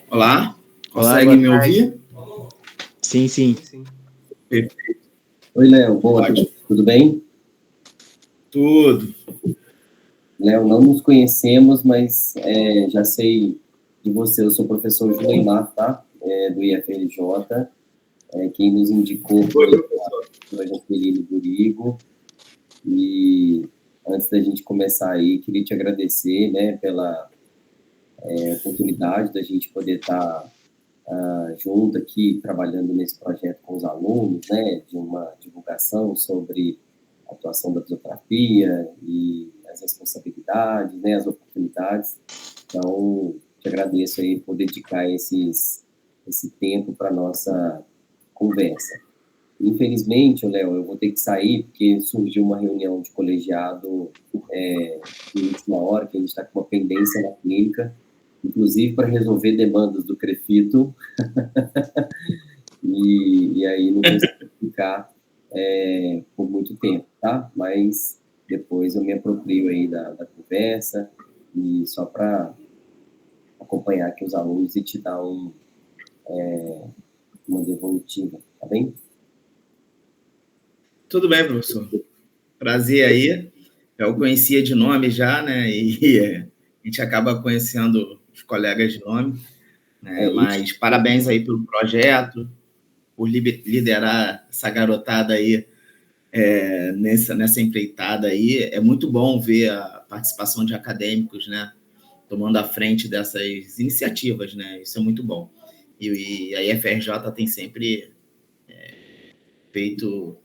Olá, consegue me ouvir? Sim, sim. Perfeito. Oi, Léo, boa noite, tudo bem? Tudo. Léo, não nos conhecemos, mas já sei de você, eu sou o professor Juleimar, tá? Do IFRJ, quem nos indicou foi a Jaqueline Burigo, e antes da gente começar aí, queria te agradecer, né, pela oportunidade da gente poder estar junto aqui, trabalhando nesse projeto com os alunos, né, de uma divulgação sobre a atuação da fisioterapia e as responsabilidades, né, as oportunidades. Então, te agradeço aí por dedicar esse tempo para nossa conversa. Infelizmente, Léo, eu vou ter que sair porque surgiu uma reunião de colegiado de última hora, que a gente está com uma pendência na clínica, inclusive para resolver demandas do CREFITO, e aí não consigo ficar por muito tempo, tá? Mas depois eu me aproprio aí da conversa, e só para acompanhar aqui os alunos e te dar uma devolutiva, tá bem? Tudo bem, professor. Prazer aí. Eu conhecia de nome já, né? E a gente acaba conhecendo os colegas de nome, né? Mas parabéns aí pelo projeto, por liderar essa garotada aí nessa empreitada aí. É muito bom ver a participação de acadêmicos, né? Tomando a frente dessas iniciativas, né? Isso é muito bom. E a IFRJ tem sempre feito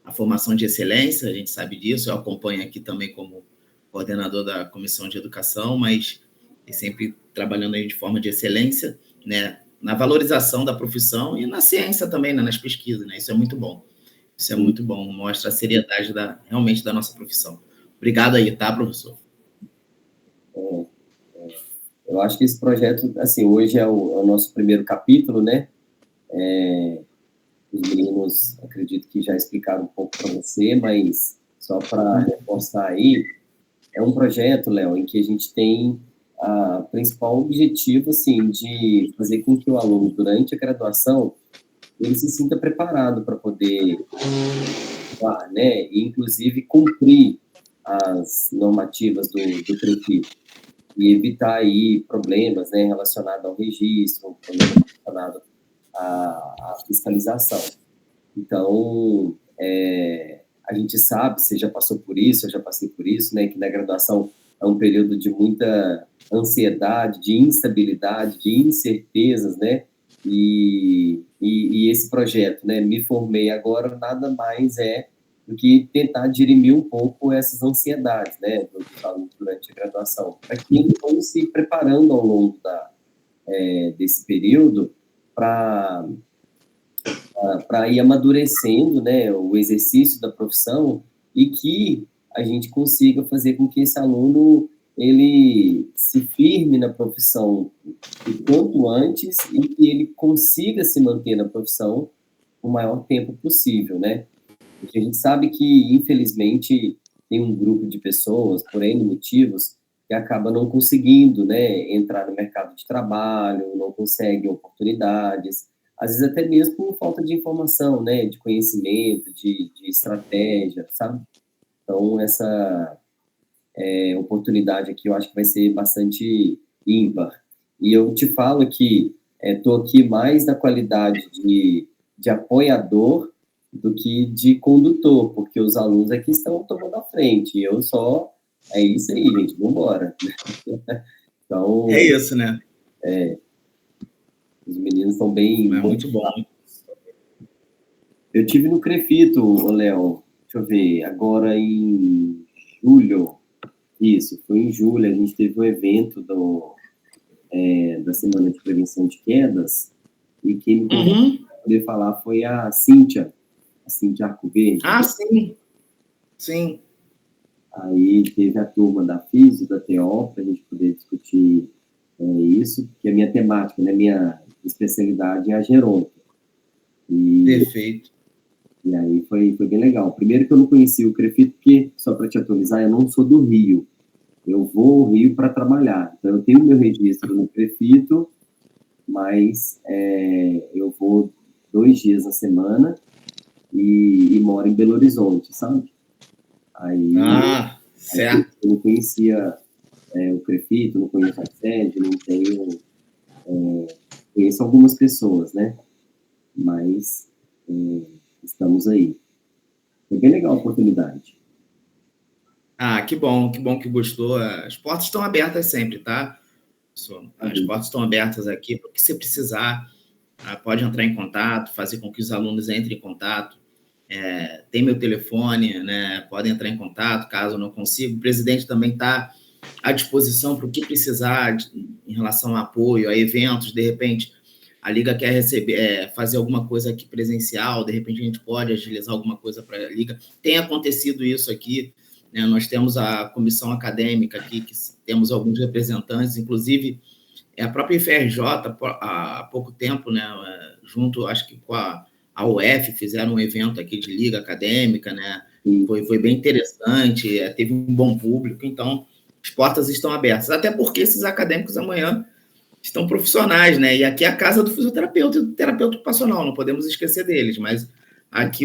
a formação de excelência, a gente sabe disso, eu acompanho aqui também como coordenador da Comissão de Educação, mas sempre trabalhando aí de forma de excelência, né, na valorização da profissão e na ciência também, né, nas pesquisas, né, isso é muito bom. Isso é muito bom, mostra a seriedade realmente da nossa profissão. Obrigado aí, tá, professor? Eu acho que esse projeto, assim, hoje é o nosso primeiro capítulo, né? Os meninos, acredito que já explicaram um pouco para você, mas só para reforçar aí, é um projeto, Léo, em que a gente tem a principal objetivo, assim, de fazer com que o aluno, durante a graduação, ele se sinta preparado para poder atuar, né? E, inclusive, cumprir as normativas do CREFITO e evitar aí problemas, né, relacionados ao registro, relacionados à fiscalização. Então, a gente sabe, você já passou por isso, eu já passei por isso, né, que na graduação é um período de muita ansiedade, de instabilidade, de incertezas, né, e esse projeto, né, me formei agora, nada mais do que tentar dirimir um pouco essas ansiedades, né, durante a graduação, para que eles vão se preparando ao longo desse período para ir amadurecendo, né, o exercício da profissão, e que a gente consiga fazer com que esse aluno ele se firme na profissão o quanto antes e que ele consiga se manter na profissão o maior tempo possível, né? Porque a gente sabe que, infelizmente, tem um grupo de pessoas, por N motivos, que acaba não conseguindo, né, entrar no mercado de trabalho, não consegue oportunidades, às vezes até mesmo por falta de informação, né, de conhecimento, de estratégia, sabe? Então, essa oportunidade aqui eu acho que vai ser bastante ímpar. E eu te falo que estou aqui mais na qualidade de apoiador do que de condutor, porque os alunos aqui estão tomando a frente, e eu só... É isso aí, gente, vamos embora. Então, é isso, né? Os meninos estão bem... É muito bom. Eu tive no CREFITO, Léo, deixa eu ver, agora em julho, isso, foi em julho, a gente teve um evento da Semana de Prevenção de Quedas, e quem me convidou para poder falar foi a Cíntia Arcoverde. Ah, sim, sim. Aí teve a turma da Físio, da TO, para a gente poder discutir isso, que a minha temática, né, minha especialidade é a geronto. Perfeito. E aí foi bem legal. Primeiro que eu não conhecia o CREFIT, porque, só para te atualizar, eu não sou do Rio. Eu vou ao Rio para trabalhar. Então, eu tenho meu registro no CREFITO, mas eu vou 2 dias na semana e moro em Belo Horizonte, sabe? Aí Certo. eu não conhecia o CREFITO, não conheço a sede, não tenho... conheço algumas pessoas, né? Mas estamos aí. Foi bem legal a oportunidade. Que bom que gostou. As portas estão abertas sempre, tá? As portas estão abertas aqui para o que você precisar. Pode entrar em contato, fazer com que os alunos entrem em contato. Tem meu telefone, né? Podem entrar em contato caso não consiga. O presidente também está à disposição para o que precisar em relação a apoio, a eventos. De repente, a Liga quer fazer alguma coisa aqui presencial, de repente a gente pode agilizar alguma coisa para a Liga. Tem acontecido isso aqui, né? Nós temos a comissão acadêmica aqui, que temos alguns representantes, inclusive a própria IFRJ, há pouco tempo, né? Junto, acho que com a UF, fizeram um evento aqui de Liga Acadêmica, né? Foi bem interessante, teve um bom público, então as portas estão abertas, até porque esses acadêmicos amanhã estão profissionais, né? E aqui é a casa do fisioterapeuta e do terapeuta ocupacional, não podemos esquecer deles, mas aqui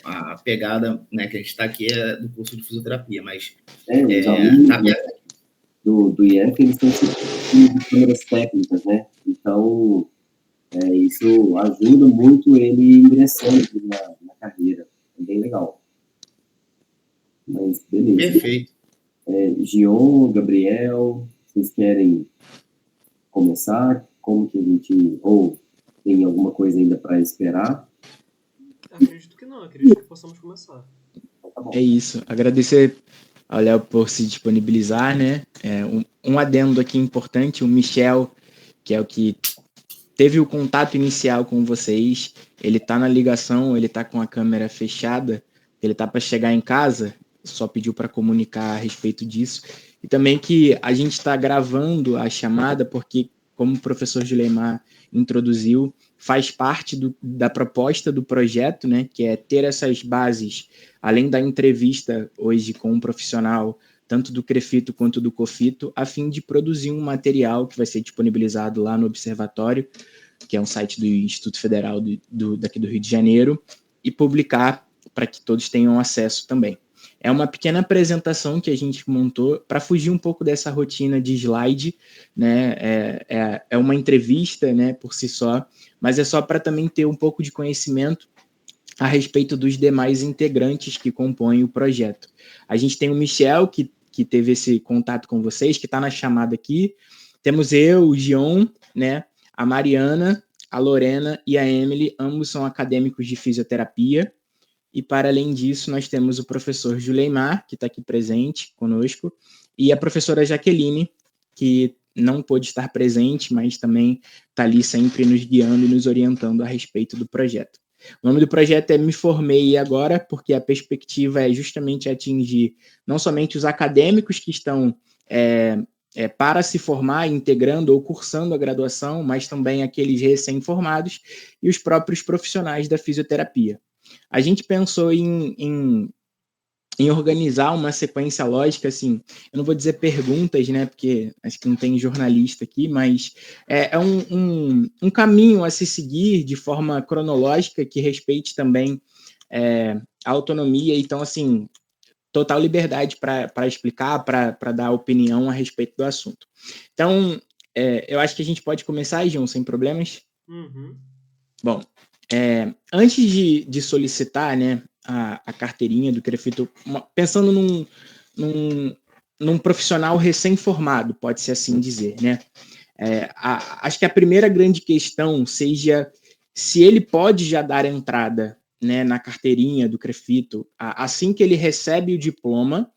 a pegada, né, que a gente está aqui é do curso de fisioterapia, mas os alunos do IF, eles estão sempre de câmeras técnicas, né? Então, isso ajuda muito ele ingressando na carreira. É bem legal. Mas, beleza. Perfeito. Gion, Gabriel, vocês querem começar? Como que a gente... Ou tem alguma coisa ainda para esperar? Acredito que não, acredito que possamos começar. Tá bom. É isso. Agradecer ao Léo por se disponibilizar, né? Um adendo aqui importante, o Michel, que é o que teve o contato inicial com vocês, ele está na ligação, ele está com a câmera fechada, ele está para chegar em casa, só pediu para comunicar a respeito disso. E também que a gente está gravando a chamada, porque, como o professor Juleimar introduziu, faz parte da proposta do projeto, né, que é ter essas bases, além da entrevista hoje com um profissional, tanto do CREFITO quanto do COFITO, a fim de produzir um material que vai ser disponibilizado lá no Observatório, que é um site do Instituto Federal daqui do Rio de Janeiro, e publicar para que todos tenham acesso também. É uma pequena apresentação que a gente montou para fugir um pouco dessa rotina de slide, né? É uma entrevista, né, por si só, mas é só para também ter um pouco de conhecimento a respeito dos demais integrantes que compõem o projeto. A gente tem o Michel, que teve esse contato com vocês, que está na chamada aqui. Temos eu, o Gion, né? A Mariana, a Lorena e a Emily, ambos são acadêmicos de fisioterapia. E, para além disso, nós temos o professor Juleimar, que está aqui presente conosco, e a professora Jaqueline, que não pôde estar presente, mas também está ali sempre nos guiando e nos orientando a respeito do projeto. O nome do projeto é Me Formei Agora, porque a perspectiva é justamente atingir não somente os acadêmicos que estão para se formar, integrando ou cursando a graduação, mas também aqueles recém-formados e os próprios profissionais da fisioterapia. A gente pensou em organizar uma sequência lógica, assim, eu não vou dizer perguntas, né, porque acho que não tem jornalista aqui, mas é um caminho a se seguir de forma cronológica que respeite também a autonomia. Então, assim, total liberdade para explicar, para dar opinião a respeito do assunto. Então, eu acho que a gente pode começar, João, sem problemas? Uhum. Bom, antes de solicitar, né, a carteirinha do CREFITO, pensando num profissional recém-formado, pode-se assim dizer, né? Acho que a primeira grande questão seja se ele pode já dar entrada, né, na carteirinha do CREFITO assim que ele recebe o diploma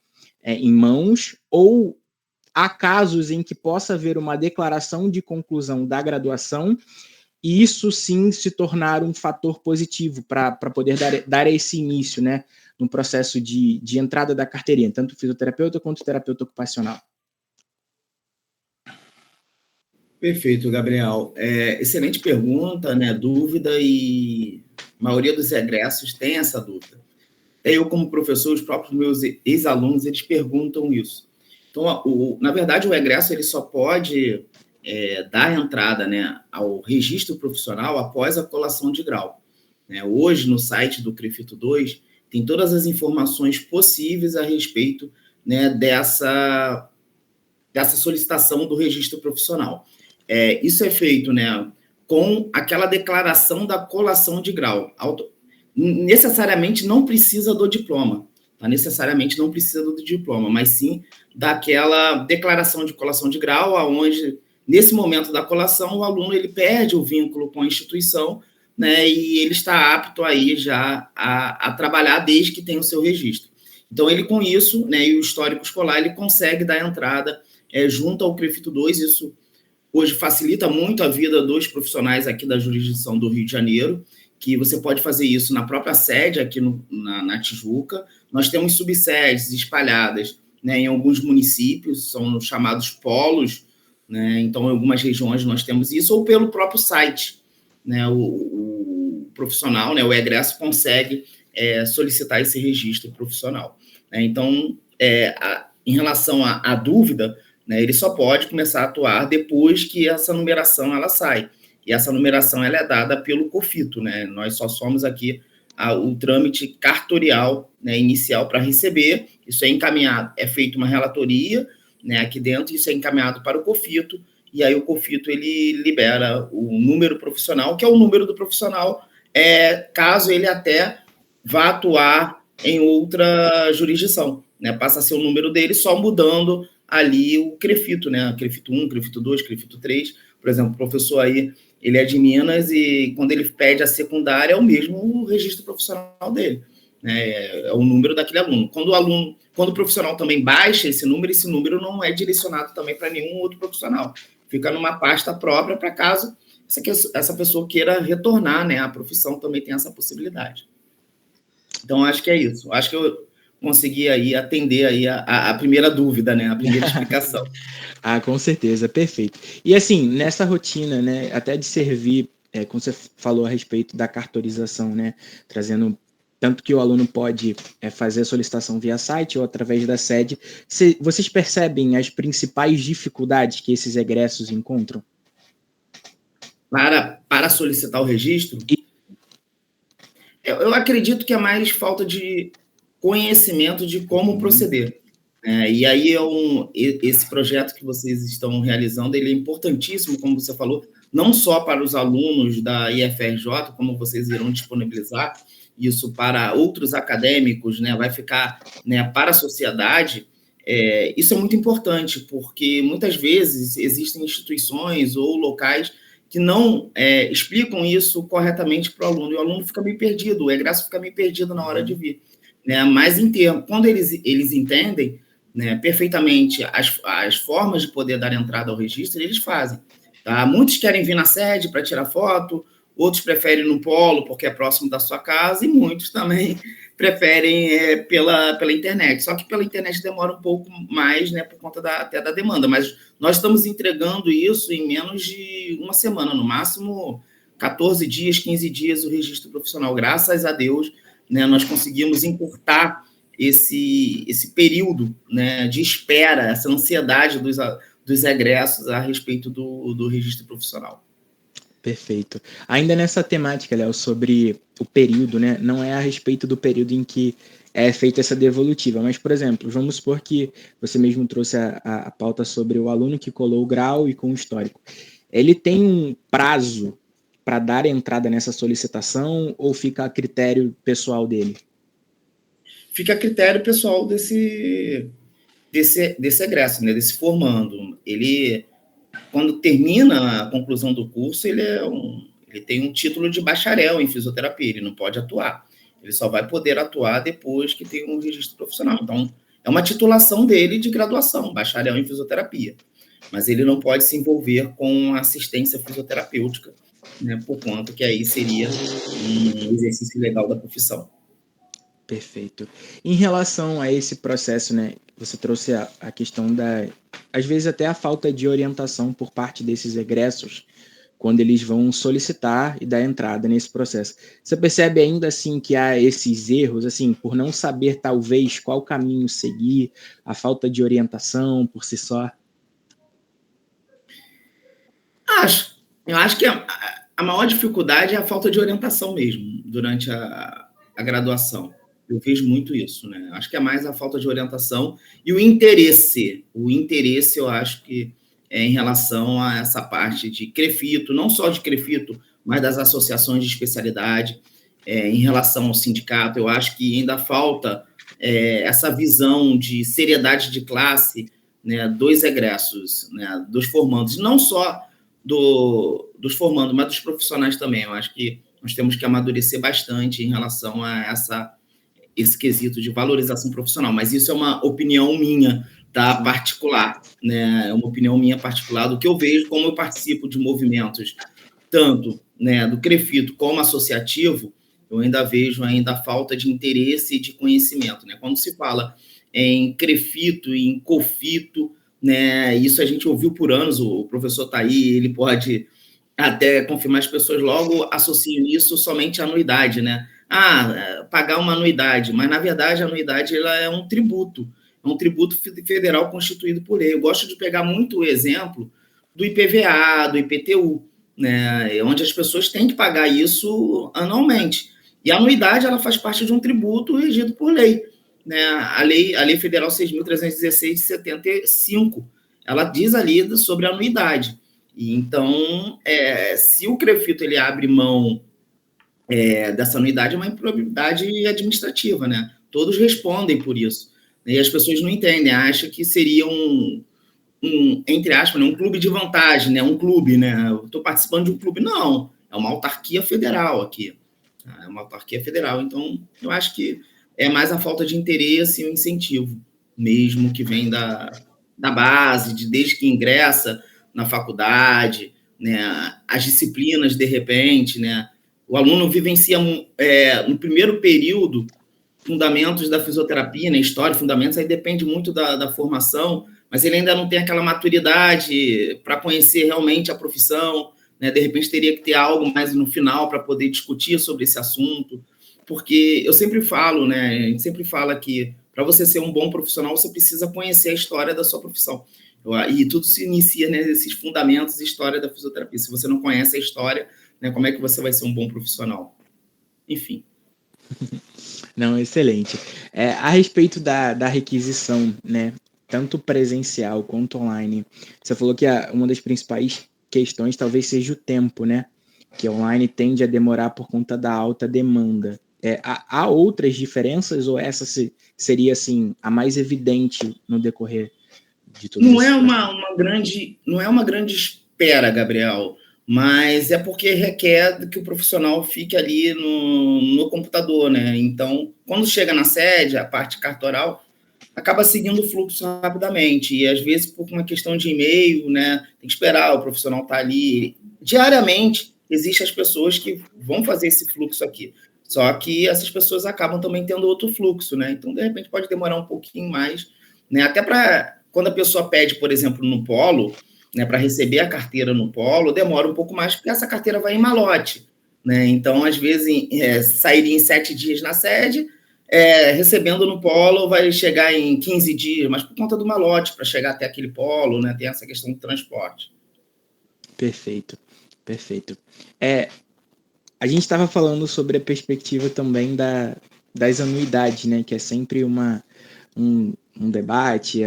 em mãos, ou há casos em que possa haver uma declaração de conclusão da graduação e isso sim se tornar um fator positivo para poder dar esse início, né, no processo de entrada da carteirinha, tanto fisioterapeuta quanto terapeuta ocupacional. Perfeito, Gabriel. Excelente pergunta, né? Dúvida, e A maioria dos egressos tem essa dúvida. Eu, como professor, os próprios meus ex-alunos, eles perguntam isso. Então, na verdade, o egresso ele só pode dar entrada, né, ao registro profissional após a colação de grau. Hoje, no site do CREFITO 2, tem todas as informações possíveis a respeito, né, dessa solicitação do registro profissional. Isso é feito, né, com aquela declaração da colação de grau. Necessariamente não precisa do diploma, tá? Necessariamente não precisa do diploma, mas sim daquela declaração de colação de grau, aonde, nesse momento da colação, o aluno ele perde o vínculo com a instituição, né, e ele está apto aí já a trabalhar desde que tenha o seu registro. Então, ele com isso, né, e o histórico escolar, ele consegue dar entrada junto ao CREFITO 2, isso hoje facilita muito a vida dos profissionais aqui da jurisdição do Rio de Janeiro, que você pode fazer isso na própria sede aqui na Tijuca. Nós temos subsedes espalhadas, né, em alguns municípios, são chamados polos, né, então em algumas regiões nós temos isso, ou pelo próprio site, né, o profissional, né, o egresso consegue solicitar esse registro profissional. Então, em relação à dúvida, né, ele só pode começar a atuar depois que essa numeração ela sai. E essa numeração ela é dada pelo COFITO, né? Nós só somos aqui o trâmite cartorial, né, inicial para receber. Isso é encaminhado, é feita uma relatoria, né, aqui dentro, isso é encaminhado para o COFITO, e aí o COFITO ele libera o número profissional, que é o número do profissional, caso ele até vá atuar em outra jurisdição, né? Passa a ser o número dele, só mudando ali o CREFITO, né? CREFITO 1, CREFITO 2, CREFITO 3. Por exemplo, o professor aí, ele é de Minas e quando ele pede a secundária é o mesmo registro profissional dele, né? É o número daquele aluno. Quando o profissional também baixa esse número não é direcionado também para nenhum outro profissional. Fica numa pasta própria para caso essa pessoa queira retornar, né? A profissão também tem essa possibilidade. Então, acho que é isso. Acho que eu consegui aí atender aí a primeira dúvida, né? A primeira explicação. Com certeza, perfeito. E assim, nessa rotina, né, até de servir, como você falou a respeito da cartorização, né, trazendo tanto que o aluno pode fazer a solicitação via site ou através da sede, vocês percebem as principais dificuldades que esses egressos encontram? Para solicitar o registro? Eu acredito que é mais falta de conhecimento de como proceder. E aí esse projeto que vocês estão realizando, ele é importantíssimo, como você falou, não só para os alunos da IFRJ, como vocês irão disponibilizar isso para outros acadêmicos, né, vai ficar, né, para a sociedade. Isso é muito importante, porque muitas vezes existem instituições ou locais que não explicam isso corretamente para o aluno, e o aluno fica meio perdido, o egresso fica meio perdido na hora de vir. Né? Mas, em termos, quando eles entendem, né, perfeitamente as formas de poder dar entrada ao registro, eles fazem. Tá? Muitos querem vir na sede para tirar foto, outros preferem no polo, porque é próximo da sua casa, e muitos também preferem pela internet. Só que pela internet demora um pouco mais, né, por conta até da demanda. Mas nós estamos entregando isso em menos de uma semana, no máximo 14 dias, 15 dias, o registro profissional. Graças a Deus, né, nós conseguimos encurtar esse período, né, de espera, essa ansiedade dos egressos a respeito do registro profissional. Perfeito. Ainda nessa temática, Léo, sobre o período, né, não é a respeito do período em que é feita essa devolutiva, mas, por exemplo, vamos supor que você mesmo trouxe a pauta sobre o aluno que colou o grau e com o histórico. Ele tem um prazo para dar entrada nessa solicitação ou fica a critério pessoal dele? Fica a critério pessoal desse egresso, né, desse formando. Ele, quando termina a conclusão do curso, ele tem um título de bacharel em fisioterapia, ele não pode atuar. Ele só vai poder atuar depois que tem um registro profissional. Então, é uma titulação dele de graduação, bacharel em fisioterapia. Mas ele não pode se envolver com assistência fisioterapêutica, né, por conta que aí seria um exercício legal da profissão. Perfeito. Em relação a esse processo, né, você trouxe a questão às vezes até a falta de orientação por parte desses egressos quando eles vão solicitar e dar entrada nesse processo. Você percebe ainda assim que há esses erros, assim, por não saber talvez qual caminho seguir, a falta de orientação por si só? Eu acho que a maior dificuldade é a falta de orientação mesmo durante a graduação. Eu vejo muito isso, né? Acho que é mais a falta de orientação e o interesse. O interesse, eu acho que é em relação a essa parte de CREFITO, não só de CREFITO, mas das associações de especialidade, em relação ao sindicato. Eu acho que ainda falta essa visão de seriedade de classe, né, dos egressos, né, dos formandos, não só dos formandos, mas dos profissionais também. Eu acho que nós temos que amadurecer bastante em relação a esse quesito de valorização profissional, mas isso é uma opinião minha, tá, particular, né? É uma opinião minha particular do que eu vejo, como eu participo de movimentos, tanto, né, do CREFITO como associativo, eu ainda vejo a falta de interesse e de conhecimento, né? Quando se fala em CREFITO e em COFITO, né, isso a gente ouviu por anos, o professor está aí, ele pode até confirmar, as pessoas logo associam isso somente à anuidade, né? Pagar uma anuidade, mas, na verdade, a anuidade ela é um tributo federal constituído por lei. Eu gosto de pegar muito o exemplo do IPVA, do IPTU, né, onde as pessoas têm que pagar isso anualmente. E a anuidade ela faz parte de um tributo regido por lei, né? A Lei Federal 6.316 de 75, ela diz ali sobre a anuidade. E, então, se o CREFITO ele abre mão dessa anuidade, é uma improbidade administrativa, né? Todos respondem por isso. E as pessoas não entendem, acham que seria entre aspas, né, um clube de vantagem, né? Um clube, né? Eu estou participando de um clube. Não, é uma autarquia federal aqui. É uma autarquia federal. Então, eu acho que é mais a falta de interesse e o incentivo mesmo que vem da base, desde que ingressa na faculdade, né? As disciplinas, de repente, né? O aluno vivencia, no primeiro período, fundamentos da fisioterapia, né? História, fundamentos, aí depende muito da formação, mas ele ainda não tem aquela maturidade para conhecer realmente a profissão, né? De repente teria que ter algo mais no final para poder discutir sobre esse assunto, porque eu sempre falo, né? A gente sempre fala que para você ser um bom profissional, você precisa conhecer a história da sua profissão. E tudo se inicia nesses fundamentos de história da fisioterapia. Se você não conhece a história, né, como é que você vai ser um bom profissional? Enfim. Não, excelente. A respeito da requisição, né, tanto presencial quanto online, você falou que uma das principais questões talvez seja o tempo, né? Que online tende a demorar por conta da alta demanda. Há outras diferenças ou essa seria assim a mais evidente no decorrer de tudo isso? Não é uma grande espera, Gabriel, mas é porque requer que o profissional fique ali no computador, né? Então, quando chega na sede, a parte cartoral acaba seguindo o fluxo rapidamente, e às vezes por uma questão de e-mail, né, tem que esperar, o profissional estar ali. Diariamente, existem as pessoas que vão fazer esse fluxo aqui, só que essas pessoas acabam também tendo outro fluxo, né? Então, de repente, pode demorar um pouquinho mais, né? Até para quando a pessoa pede, por exemplo, no polo, né, para receber a carteira no polo, demora um pouco mais, porque essa carteira vai em malote, né? Então, às vezes, sairia em 7 dias na sede, recebendo no polo vai chegar em 15 dias, mas por conta do malote, para chegar até aquele polo, né, tem essa questão do transporte. Perfeito, perfeito. A gente estava falando sobre a perspectiva também das anuidades, né, que é sempre um debate,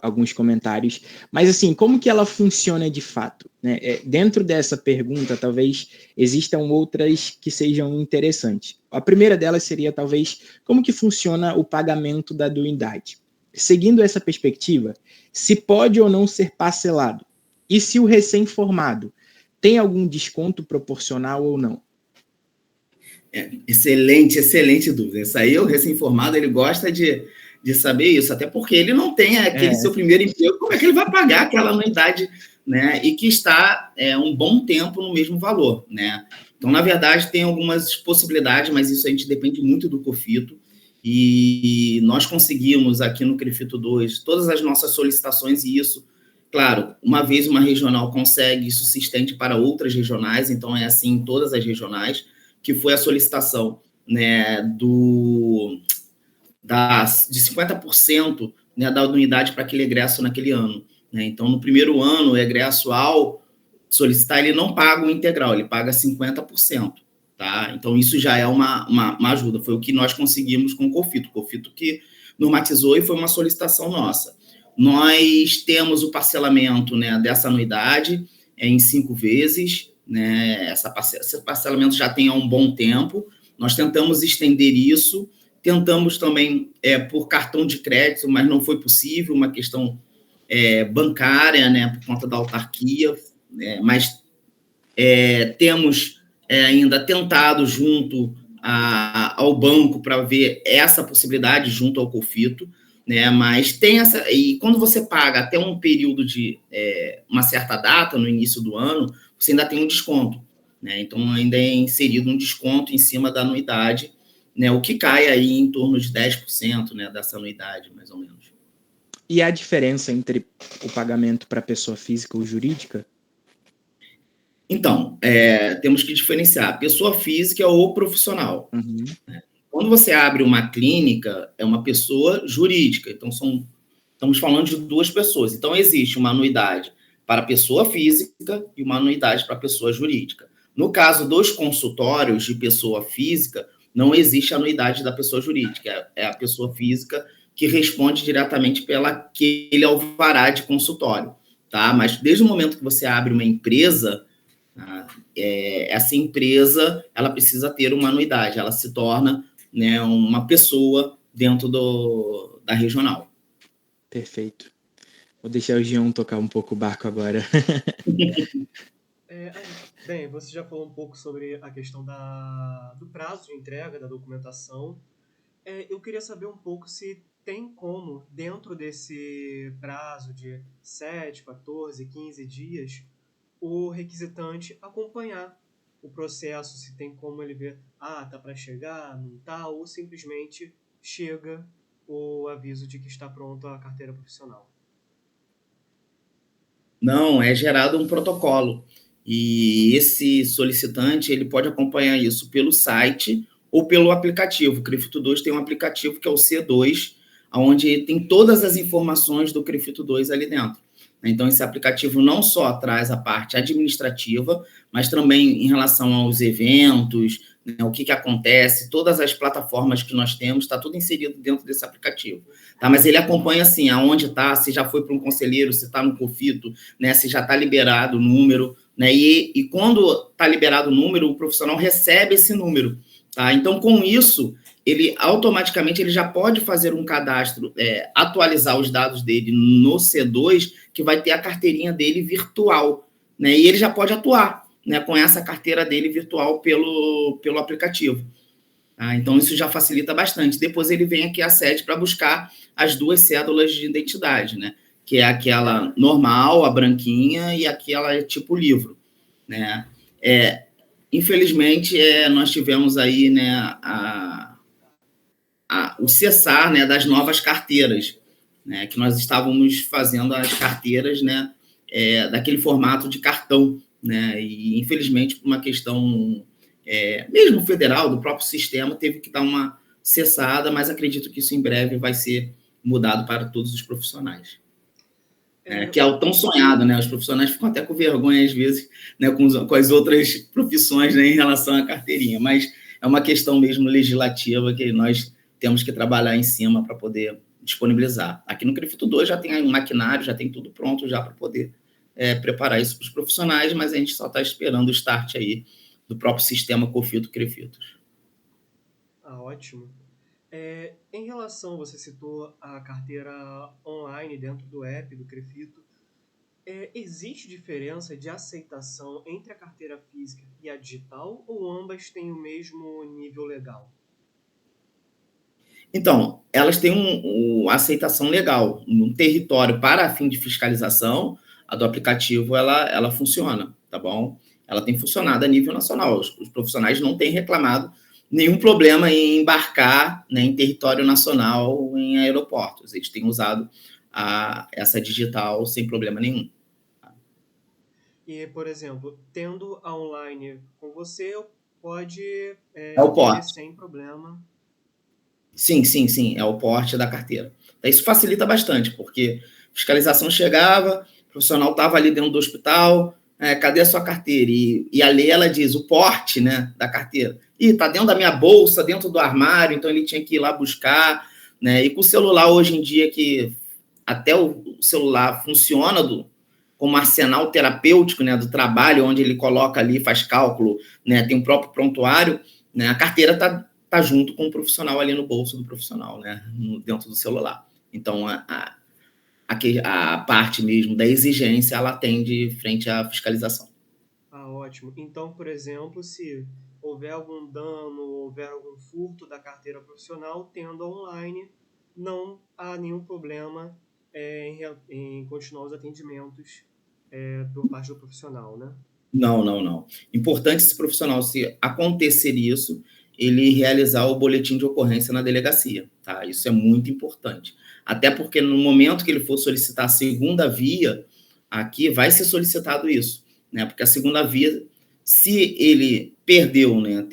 alguns comentários, mas assim, como que ela funciona de fato, né? Dentro dessa pergunta, talvez existam outras que sejam interessantes. A primeira delas seria, talvez, como que funciona o pagamento da anuidade? Seguindo essa perspectiva, se pode ou não ser parcelado? E se o recém-formado tem algum desconto proporcional ou não? Excelente dúvida. Isso aí, o recém-formado, ele gosta de saber isso, até porque ele não tem aquele seu primeiro emprego, como é que ele vai pagar aquela anuidade, né? E que está um bom tempo no mesmo valor, né? Então, na verdade, tem algumas possibilidades, mas isso a gente depende muito do COFITO, e nós conseguimos aqui no CREFITO 2 todas as nossas solicitações, e isso, Claro, uma vez uma regional consegue, isso se estende para outras regionais, então é assim em todas as regionais, que foi a solicitação, né, de 50%, né, da unidade para aquele egresso naquele ano, né? Então, no primeiro ano, o egresso, ao solicitar, ele não paga o integral, ele paga 50%. Tá? Então, isso já é uma ajuda. Foi o que nós conseguimos com o COFITO. O COFITO que normatizou e foi uma solicitação nossa. Nós temos o parcelamento, né, dessa anuidade em 5 vezes. Né? Esse parcelamento já tem há um bom tempo. Nós tentamos estender isso. Tentamos também por cartão de crédito, mas não foi possível, uma questão bancária, né, por conta da autarquia. Mas temos ainda tentado junto ao banco para ver essa possibilidade junto ao COFITO, né? Mas tem essa, e quando você paga até um período de uma certa data no início do ano, você ainda tem um desconto, né? Então ainda é inserido um desconto em cima da anuidade, né? O que cai aí em torno de 10%, né, dessa anuidade, mais ou menos. E a diferença entre o pagamento para pessoa física ou jurídica? Então, temos que diferenciar pessoa física ou profissional. Uhum. Quando você abre uma clínica, é uma pessoa jurídica. Então, estamos falando de 2 pessoas. Então, existe uma anuidade para pessoa física e uma anuidade para pessoa jurídica. No caso dos consultórios de pessoa física, não existe anuidade da pessoa jurídica. É a pessoa física que responde diretamente pela aquele alvará de consultório. Tá? Mas desde o momento que você abre uma empresa, essa empresa ela precisa ter uma anuidade, ela se torna, né, uma pessoa dentro da regional. Perfeito. Vou deixar o Gion tocar um pouco o barco agora. Bem, você já falou um pouco sobre a questão do prazo de entrega da documentação. Eu queria saber um pouco se tem como, dentro desse prazo de 7, 14, 15 dias, o requisitante acompanhar o processo, se tem como ele ver, tá para chegar, não tá, ou simplesmente chega o aviso de que está pronto a carteira profissional. Não, é gerado um protocolo. E esse solicitante, ele pode acompanhar isso pelo site ou pelo aplicativo. O CREFITO 2 tem um aplicativo que é o C2, onde tem todas as informações do CREFITO 2 ali dentro. Então, esse aplicativo não só traz a parte administrativa, mas também em relação aos eventos, né, o que acontece, todas as plataformas que nós temos, está tudo inserido dentro desse aplicativo. Tá? Mas ele acompanha, assim, aonde está, se já foi para um conselheiro, se está no COFITO, né, se já está liberado o número, né, e quando está liberado o número, o profissional recebe esse número. Tá? Então, com isso, ele automaticamente ele já pode fazer um cadastro, atualizar os dados dele no C2, que vai ter a carteirinha dele virtual, né? E ele já pode atuar, né, com essa carteira dele virtual pelo aplicativo. Tá? Então, isso já facilita bastante. Depois ele vem aqui à sede para buscar as 2 cédulas de identidade, né? Que é aquela normal, a branquinha, e aquela tipo livro, né? Infelizmente, nós tivemos aí, né, o cessar, né, das novas carteiras, né, que nós estávamos fazendo as carteiras, né, daquele formato de cartão, né, e infelizmente por uma questão mesmo federal, do próprio sistema, teve que dar uma cessada, mas acredito que isso em breve vai ser mudado para todos os profissionais. Que é o tão sonhado, né? Os profissionais ficam até com vergonha, às vezes, né, com as outras profissões, né, em relação à carteirinha, mas é uma questão mesmo legislativa que nós temos que trabalhar em cima para poder disponibilizar. Aqui no CREFITO 2 já tem um maquinário, já tem tudo pronto já para poder preparar isso para os profissionais, mas a gente só está esperando o start aí do próprio sistema COFITO CREFITOS. Ótimo. Em relação, você citou a carteira online dentro do app do CREFITO, existe diferença de aceitação entre a carteira física e a digital, ou ambas têm o mesmo nível legal? Então, elas têm uma aceitação legal. No território, para fim de fiscalização, a do aplicativo, ela funciona, tá bom? Ela tem funcionado a nível nacional. Os profissionais não têm reclamado nenhum problema em embarcar, né, em território nacional, em aeroportos. Eles têm usado essa digital sem problema nenhum. E, por exemplo, tendo a online com você, pode É o porte. sem problema. Sim, é o porte da carteira. Isso facilita bastante, porque a fiscalização chegava, o profissional estava ali dentro do hospital, cadê a sua carteira? E a lei, ela diz o porte, né, da carteira. Está dentro da minha bolsa, dentro do armário, então ele tinha que ir lá buscar, né? E com o celular, hoje em dia, que até o celular funciona como arsenal terapêutico, né, do trabalho, onde ele coloca ali, faz cálculo, né, tem o próprio prontuário, né, a carteira está junto com o profissional ali no bolso do profissional, né, dentro do celular. Então, a parte mesmo da exigência, ela atende frente à fiscalização. Ótimo. Então, por exemplo, se houver algum dano, houver algum furto da carteira profissional, tendo online, não há nenhum problema em continuar os atendimentos por parte do profissional, né? Não. Importante esse profissional, se acontecer isso, ele realizar o boletim de ocorrência na delegacia, tá? Isso é muito importante. Até porque no momento que ele for solicitar a segunda via, aqui vai ser solicitado isso, né? Porque a segunda via, se ele perdeu, né,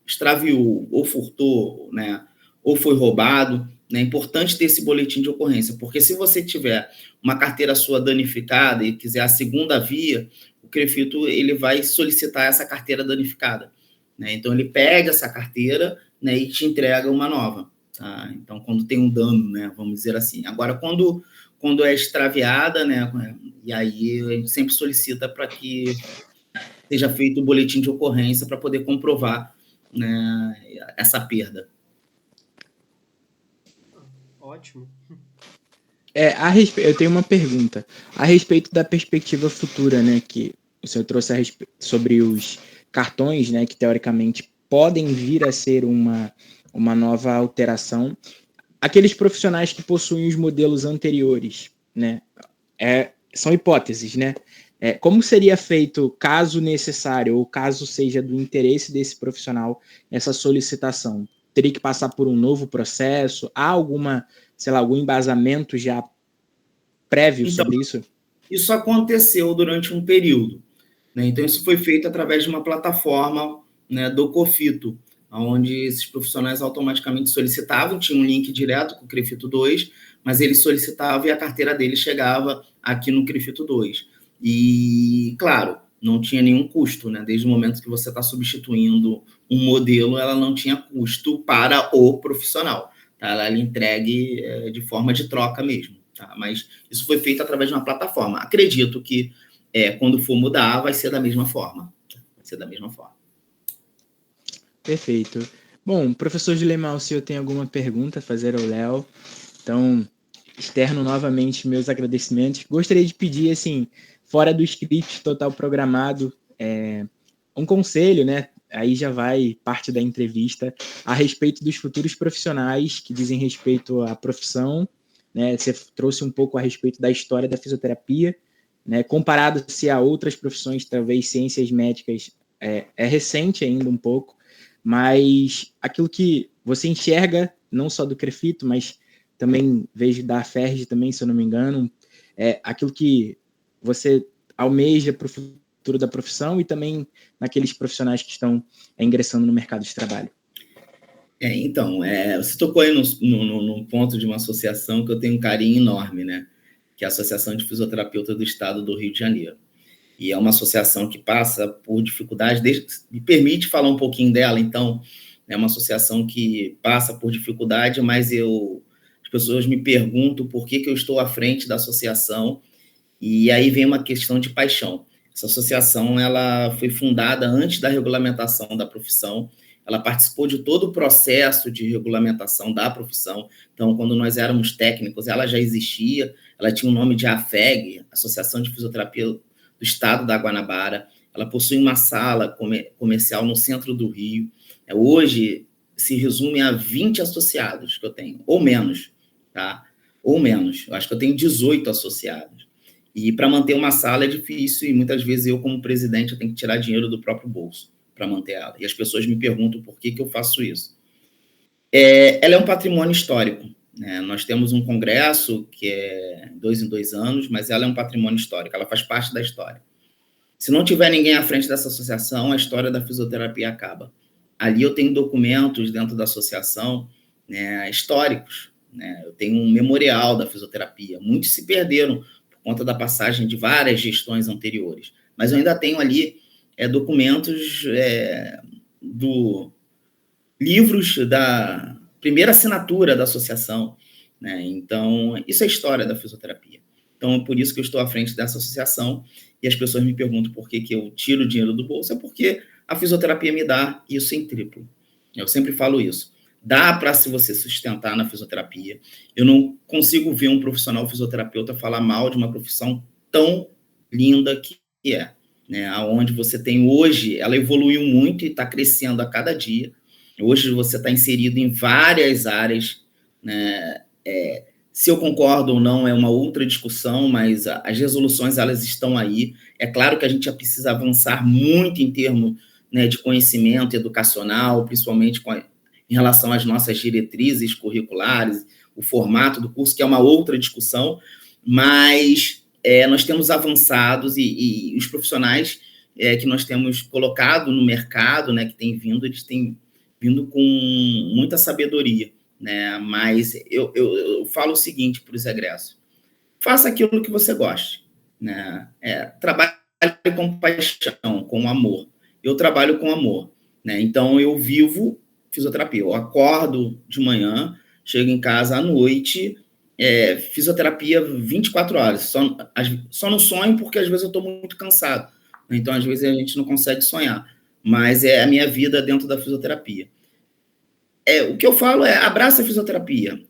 extraviou ou furtou, né, ou foi roubado, né, é importante ter esse boletim de ocorrência, porque se você tiver uma carteira sua danificada e quiser a segunda via, o CREFITO ele vai solicitar essa carteira danificada, né? Então, ele pega essa carteira, né, e te entrega uma nova. Tá? Então, quando tem um dano, né, vamos dizer assim. Agora, quando é extraviada, né, e aí a gente sempre solicita para que seja feito o boletim de ocorrência para poder comprovar, né, essa perda. Ótimo. Eu tenho uma pergunta a respeito da perspectiva futura, né, que o senhor trouxe sobre os cartões, né, que teoricamente podem vir a ser uma nova alteração. Aqueles profissionais que possuem os modelos anteriores, né, são hipóteses, né? Como seria feito, caso necessário, ou caso seja do interesse desse profissional, essa solicitação? Teria que passar por um novo processo? Há algum embasamento já prévio sobre isso? Isso aconteceu durante um período, né? Então, isso foi feito através de uma plataforma, né, do COFITO, onde esses profissionais automaticamente solicitavam, tinha um link direto com o CREFITO 2, mas eles solicitavam e a carteira deles chegava aqui no CREFITO 2. E, claro, não tinha nenhum custo, né? Desde o momento que você está substituindo um modelo, ela não tinha custo para o profissional. Tá? Ela é entregue de forma de troca mesmo. Tá? Mas isso foi feito através de uma plataforma. Acredito que quando for mudar, vai ser da mesma forma. Perfeito. Bom, professor Julemar, se eu tenho alguma pergunta a fazer ao Léo, então externo novamente meus agradecimentos. Gostaria de pedir, assim, fora do script total programado, um conselho, né? Aí já vai parte da entrevista, a respeito dos futuros profissionais que dizem respeito à profissão, né? Você trouxe um pouco a respeito da história da fisioterapia, né? Comparado-se a outras profissões, talvez ciências médicas, é recente ainda um pouco, mas aquilo que você enxerga, não só do CREFITO, mas também vejo da FERJ também, se eu não me engano, aquilo que você almeja para o futuro da profissão e também naqueles profissionais que estão ingressando no mercado de trabalho. Então, você tocou aí no ponto de uma associação que eu tenho um carinho enorme, né? Que é a Associação de Fisioterapeutas do Estado do Rio de Janeiro. E é uma associação que passa por dificuldades, me permite falar um pouquinho dela, então, é uma associação que passa por dificuldade, mas as pessoas me perguntam por que eu estou à frente da associação, e aí vem uma questão de paixão. Essa associação, ela foi fundada antes da regulamentação da profissão, ela participou de todo o processo de regulamentação da profissão, então, quando nós éramos técnicos, ela já existia, ela tinha o nome de AFEG, Associação de Fisioterapia do Estado da Guanabara, ela possui uma sala comercial no centro do Rio, hoje se resume a 20 associados que eu tenho, ou menos, tá? Ou menos, eu acho que eu tenho 18 associados, e para manter uma sala é difícil, e muitas vezes eu, como presidente, eu tenho que tirar dinheiro do próprio bolso para manter ela, e as pessoas me perguntam por que eu faço isso. Ela é um patrimônio histórico, Nós temos um congresso que é 2 em 2 anos, mas ela é um patrimônio histórico, ela faz parte da história. Se não tiver ninguém à frente dessa associação, a história da fisioterapia acaba. Ali eu tenho documentos dentro da associação, né, históricos, né? Eu tenho um memorial da fisioterapia. Muitos se perderam por conta da passagem de várias gestões anteriores, mas eu ainda tenho ali documentos livros da primeira assinatura da associação, né? Então, isso é história da fisioterapia. Então, é por isso que eu estou à frente dessa associação, e as pessoas me perguntam por que eu tiro o dinheiro do bolso, é porque a fisioterapia me dá isso em triplo. Eu sempre falo isso. Dá para se você sustentar na fisioterapia. Eu não consigo ver um profissional fisioterapeuta falar mal de uma profissão tão linda que é, né? Onde você tem hoje, ela evoluiu muito e está crescendo a cada dia. Hoje você está inserido em várias áreas, né? Se eu concordo ou não é uma outra discussão, mas as resoluções, elas estão aí. É claro que a gente já precisa avançar muito em termos, né, de conhecimento educacional, principalmente em relação às nossas diretrizes curriculares, o formato do curso, que é uma outra discussão, mas nós temos avançados e os profissionais que nós temos colocado no mercado, né, que têm vindo, eles têm vindo com muita sabedoria, né? Mas eu falo o seguinte para os egressos: faça aquilo que você goste, né? Trabalhe com paixão, com amor. Eu trabalho com amor, né? Então eu vivo fisioterapia. Eu acordo de manhã, chego em casa à noite, fisioterapia 24 horas. Só não sonho porque às vezes eu estou muito cansado. Então às vezes a gente não consegue sonhar. Mas é a minha vida dentro da fisioterapia. O que eu falo abraça a fisioterapia.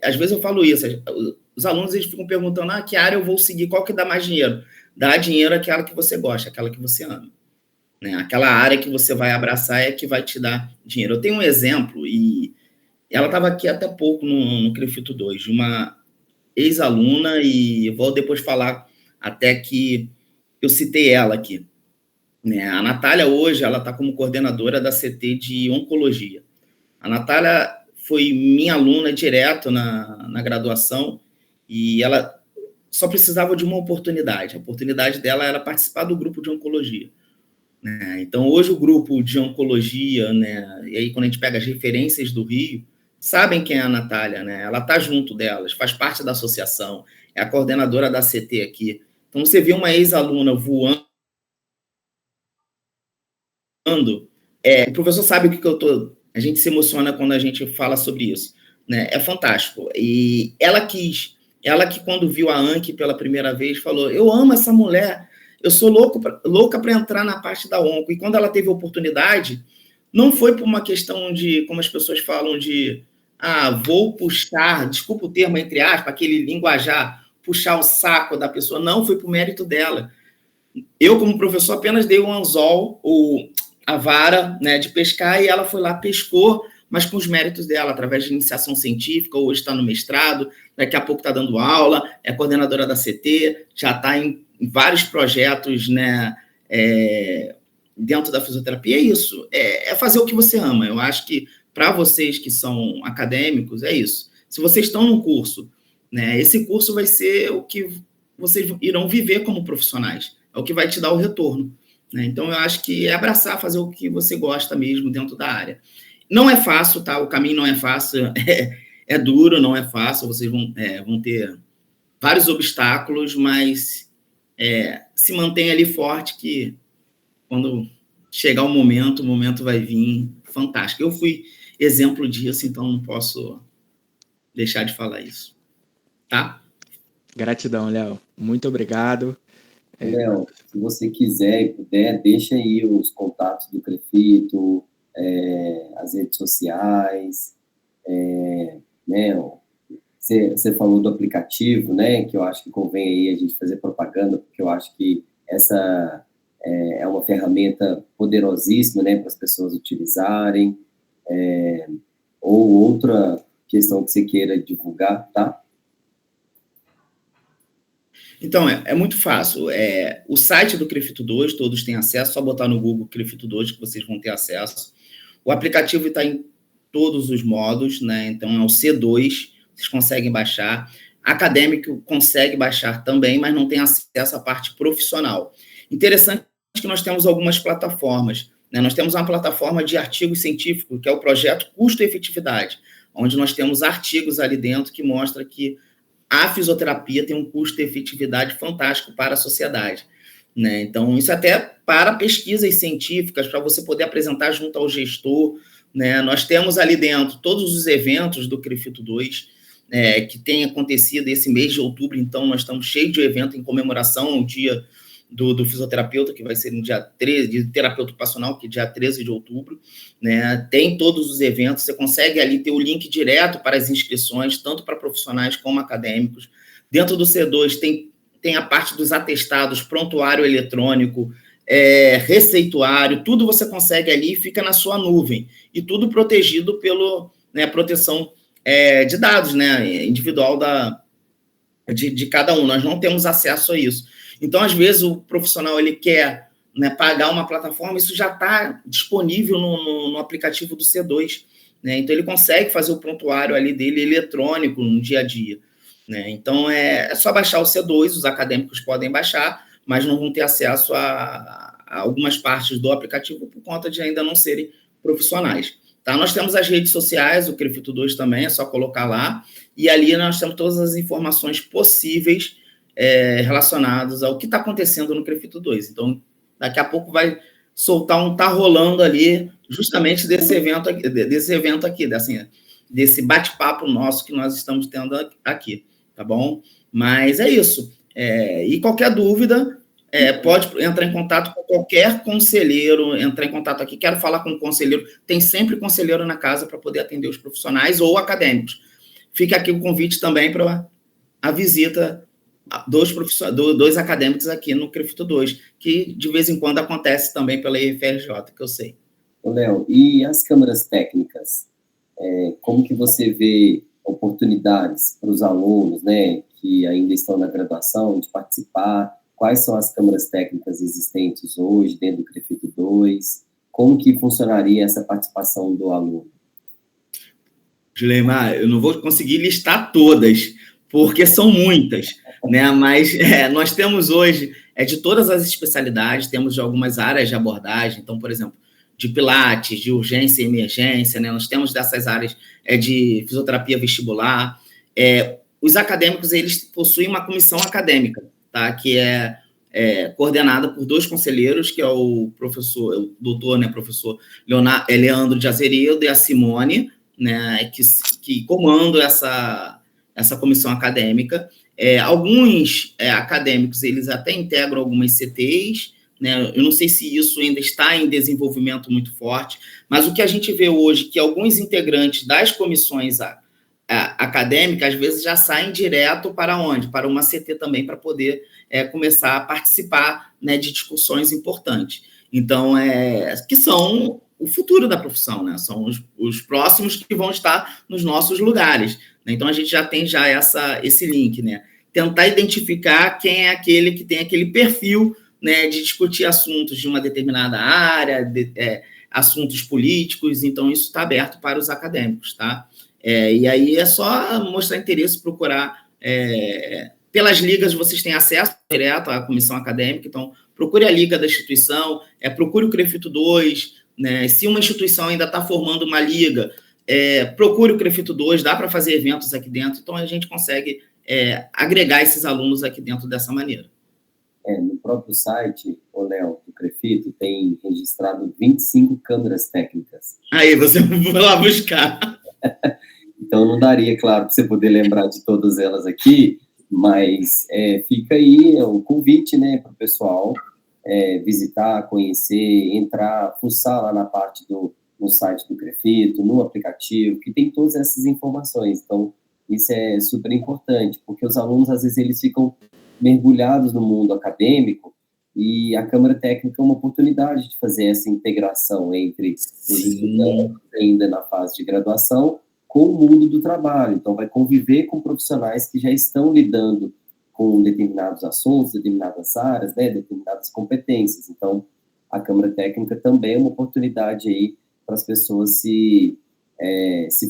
Às vezes eu falo isso, os alunos eles ficam perguntando, que área eu vou seguir, qual que dá mais dinheiro? Dá dinheiro àquela que você gosta, aquela que você ama, né? Aquela área que você vai abraçar é que vai te dar dinheiro. Eu tenho um exemplo, e ela estava aqui até pouco no CREFITO 2, de uma ex-aluna, e eu vou depois falar até que eu citei ela aqui, né? A Natália hoje, ela está como coordenadora da CT de Oncologia. A Natália foi minha aluna direto na graduação, e ela só precisava de uma oportunidade. A oportunidade dela era participar do grupo de oncologia, né? Então, hoje, o grupo de oncologia, né, e aí quando a gente pega as referências do Rio, sabem quem é a Natália, né? Ela está junto delas, faz parte da associação, é a coordenadora da CT aqui. Então, você vê uma ex-aluna voando, o professor sabe o que eu estou... A gente se emociona quando a gente fala sobre isso, né? É fantástico. E ela que quando viu a Anki pela primeira vez, falou: eu amo essa mulher, eu sou louca para entrar na parte da onco. E quando ela teve a oportunidade, não foi por uma questão de, como as pessoas falam, de vou puxar, desculpa o termo, entre aspas, aquele linguajar, puxar o saco da pessoa. Não, foi por mérito dela. Eu, como professor, apenas dei um anzol, a vara, né, de pescar, e ela foi lá, pescou, mas com os méritos dela, através de iniciação científica. Hoje está no mestrado, daqui a pouco está dando aula, é coordenadora da CT, já está em vários projetos, né, dentro da fisioterapia. É isso, é fazer o que você ama. Eu acho que, para vocês que são acadêmicos, é isso. Se vocês estão num curso, né, esse curso vai ser o que vocês irão viver como profissionais, é o que vai te dar o retorno, né? Então, eu acho que é abraçar, fazer o que você gosta mesmo dentro da área. Não é fácil, tá? O caminho não é fácil, é duro, não é fácil, vocês vão ter vários obstáculos, mas se mantém ali forte, que quando chegar o momento vai vir fantástico. Eu fui exemplo disso, então não posso deixar de falar isso, tá? Gratidão, Léo. Muito obrigado. Léo, se você quiser e puder, deixa aí os contatos do CREFITO, as redes sociais, né? Você falou do aplicativo, né? Que eu acho que convém aí a gente fazer propaganda, porque eu acho que essa é uma ferramenta poderosíssima, né? Para as pessoas utilizarem. Ou outra questão que você queira divulgar, tá? Então, é muito fácil. O site do CREFITO 2, todos têm acesso, só botar no Google CREFITO 2 que vocês vão ter acesso. O aplicativo está em todos os modos, né? Então, é o C2. vocês conseguem baixar. Acadêmico consegue baixar também, mas não tem acesso à parte profissional. Interessante que nós temos algumas plataformas, né? Nós temos uma plataforma de artigos científicos, que é o projeto Custo e Efetividade, onde nós temos artigos ali dentro que mostram que a fisioterapia tem um custo e efetividade fantástico para a sociedade, né? Então, isso até para pesquisas científicas, para você poder apresentar junto ao gestor, né? Nós temos ali dentro todos os eventos do CREFITO 2, que tem acontecido esse mês de outubro, então nós estamos cheios de evento em comemoração ao dia do fisioterapeuta, que vai ser no dia 13, de terapeuta ocupacional, que é dia 13 de outubro, né? Tem todos os eventos, você consegue ali ter o link direto para as inscrições, tanto para profissionais como acadêmicos. Dentro do C2 tem a parte dos atestados, prontuário eletrônico, receituário, tudo você consegue ali e fica na sua nuvem, e tudo protegido pelo, né, proteção de dados, né, individual de cada um. Nós não temos acesso a isso. Então, às vezes, o profissional ele quer, né, pagar uma plataforma, isso já está disponível no aplicativo do C2, né? Então, ele consegue fazer o prontuário ali dele eletrônico no dia a dia, né? Então, é só baixar o C2, os acadêmicos podem baixar, mas não vão ter acesso a algumas partes do aplicativo por conta de ainda não serem profissionais. Tá? Nós temos as redes sociais, o CREFITO 2 também, é só colocar lá, e ali nós temos todas as informações possíveis relacionadas ao que está acontecendo no CREFITO 2. Então, daqui a pouco vai soltar tá rolando ali, justamente desse evento aqui, desse bate-papo nosso que nós estamos tendo aqui, tá bom? Mas é isso. E qualquer dúvida, pode entrar em contato com qualquer conselheiro, entrar em contato aqui, quero falar com o conselheiro, tem sempre conselheiro na casa para poder atender os profissionais ou acadêmicos. Fica aqui o convite também para a visita dos acadêmicos aqui no CREFITO 2, que de vez em quando acontece também pela IFRJ, que eu sei. Léo, e as câmaras técnicas? Como que você vê oportunidades para os alunos, né, que ainda estão na graduação, de participar? Quais são as câmaras técnicas existentes hoje dentro do CREFITO 2? Como que funcionaria essa participação do aluno? Juleimar, eu não vou conseguir listar todas, porque são muitas, né? Mas nós temos hoje, de todas as especialidades, temos de algumas áreas de abordagem, então, por exemplo, de pilates, de urgência e emergência, né? Nós temos dessas áreas de fisioterapia vestibular. Os acadêmicos, eles possuem uma comissão acadêmica, tá? Que é coordenada por 2 conselheiros, que é o doutor, né, professor Leandro de Azeredo e a Simone, né, que comandam essa comissão acadêmica. Alguns acadêmicos, eles até integram algumas CTs, né? Eu não sei se isso ainda está em desenvolvimento muito forte, mas o que a gente vê hoje, que alguns integrantes das comissões acadêmicas, às vezes já saem direto para onde? Para uma CT também, para poder começar a participar, né, de discussões importantes. Então, que são o futuro da profissão, né? São os próximos que vão estar nos nossos lugares. Então, a gente já tem esse link, né? Tentar identificar quem é aquele que tem aquele perfil, né, de discutir assuntos de uma determinada área, assuntos políticos. Então, isso está aberto para os acadêmicos, tá? E aí é só mostrar interesse, procurar. Pelas ligas, vocês têm acesso direto à comissão acadêmica, então procure a liga da instituição, procure o CREFITO 2, né? Se uma instituição ainda está formando uma liga, procure o CREFITO 2, dá para fazer eventos aqui dentro, então a gente consegue agregar esses alunos aqui dentro dessa maneira. No próprio site, Léo, do CREFITO, tem registrado 25 câmeras técnicas. Aí, você vai lá buscar. Então, não daria, claro, para você poder lembrar de todas elas aqui, mas fica aí o convite, né, para o pessoal visitar, conhecer, entrar, fuçar lá na parte no site do CREFITO, no aplicativo, que tem todas essas informações. Então, isso é super importante, porque os alunos, às vezes, eles ficam mergulhados no mundo acadêmico, e a Câmara Técnica é uma oportunidade de fazer essa integração entre os estudantes ainda na fase de graduação com o mundo do trabalho. Então, vai conviver com profissionais que já estão lidando com determinados assuntos, determinadas áreas, né, determinadas competências. Então, a Câmara Técnica também é uma oportunidade aí para as pessoas se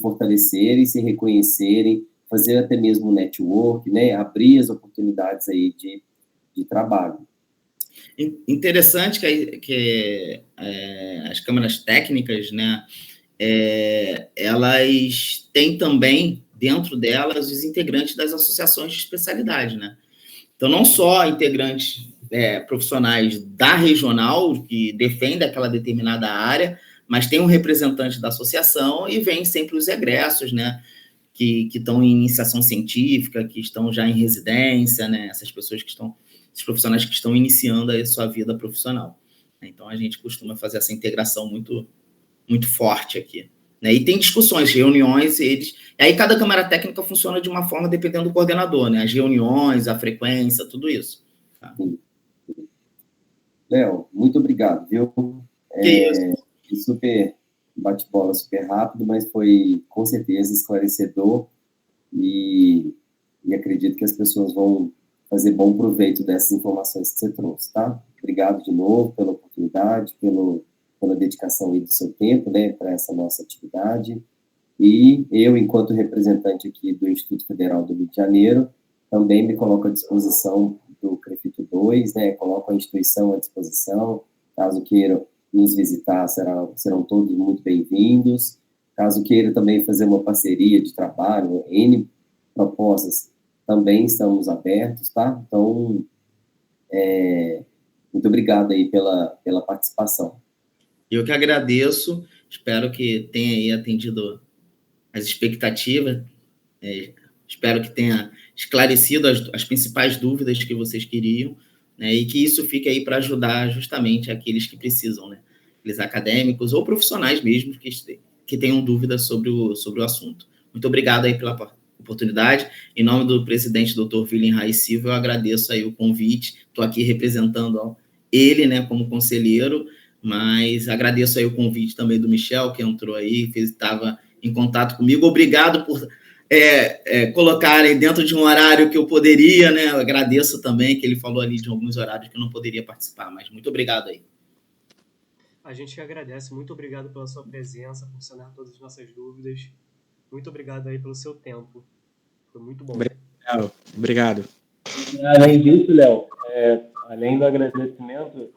fortalecerem, se reconhecerem, fazer até mesmo network, né, abrir as oportunidades aí de trabalho. Interessante que as câmaras técnicas, né, elas têm também, dentro delas, os integrantes das associações de especialidade, né? Então, não só integrantes profissionais da regional, que defendem aquela determinada área, mas tem um representante da associação e vem sempre os egressos, né? Que estão em iniciação científica, que estão já em residência, né? Essas pessoas que estão, esses profissionais que estão iniciando a sua vida profissional. Então, a gente costuma fazer essa integração muito, muito forte aqui. Né? E tem discussões, reuniões, e aí cada câmara técnica funciona de uma forma dependendo do coordenador, né? As reuniões, a frequência, tudo isso. Tá? Léo, muito obrigado, viu? Super bate-bola, super rápido, mas foi com certeza esclarecedor e acredito que as pessoas vão fazer bom proveito dessas informações que você trouxe, tá? Obrigado de novo pela oportunidade, pela dedicação aí do seu tempo, né, para essa nossa atividade. E eu, enquanto representante aqui do Instituto Federal do Rio de Janeiro, também me coloco à disposição do CREFITO 2, né, coloco a instituição à disposição, caso queiram nos visitar, serão todos muito bem-vindos. Caso queira também fazer uma parceria de trabalho, N propostas, também estamos abertos, tá? Então, muito obrigado aí pela participação. Eu que agradeço, espero que tenha aí atendido as expectativas, espero que tenha esclarecido as principais dúvidas que vocês queriam, né, e que isso fique aí para ajudar justamente aqueles que precisam, né, aqueles acadêmicos ou profissionais mesmo que tenham dúvidas sobre o assunto. Muito obrigado aí pela oportunidade. Em nome do presidente, Dr. William Raiz Silva, eu agradeço aí o convite, estou aqui representando ele, né, como conselheiro, mas agradeço aí o convite também do Michel, que entrou aí, estava em contato comigo. Obrigado por colocarem dentro de um horário que eu poderia, né? Eu agradeço também que ele falou ali de alguns horários que eu não poderia participar, mas muito obrigado aí. A gente que agradece, muito obrigado pela sua presença, por sanar todas as nossas dúvidas. Muito obrigado aí pelo seu tempo. Foi muito bom. Obrigado. Além disso, Léo, além do agradecimento,